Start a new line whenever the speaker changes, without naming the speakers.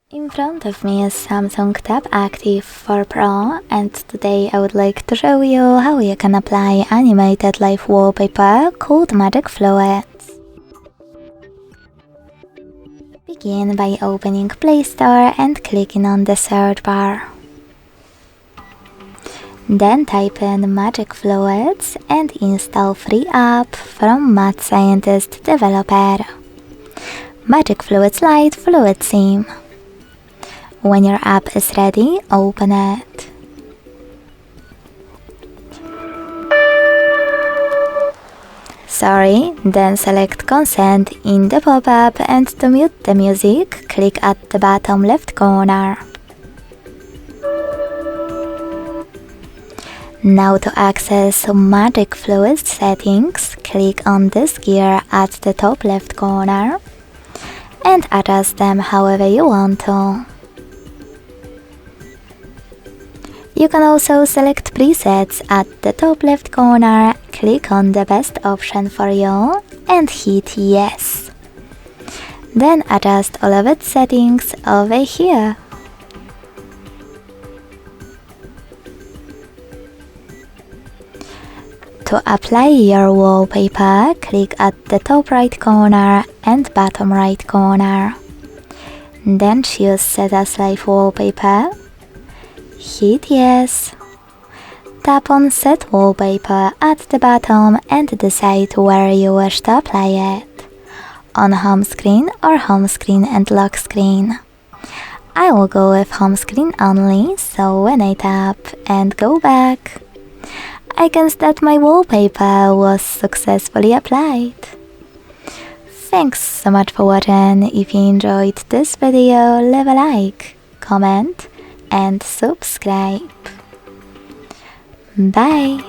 In front of me is Samsung Tab Active4 Pro, and today I would like to show you how you can apply animated live wallpaper called Magic Fluids. Begin by opening Play Store and clicking on the search bar. Then type in Magic Fluids and install free app from Mad Scientist developer. Magic Fluids Lite Fluid Theme. When your app is ready, open it. Then select Consent in the pop-up, and to mute the music, click at the bottom left corner. Now to access Magic Fluids settings, click on this gear at the top left corner and adjust them however you want to. You can also select presets at the top left corner, click on the best option for you and hit yes. Then adjust all of its settings over here. To apply your wallpaper, click at the top right corner and bottom right corner. Then choose Set as Live Wallpaper. Hit yes. Tap on Set Wallpaper at the bottom and decide where you wish to apply it, on home screen or home screen and lock screen. I will go with home screen only, so when I tap and go back, I can see that my wallpaper was successfully applied. Thanks so much for watching. If you enjoyed this video, leave a like, comment and subscribe. Bye!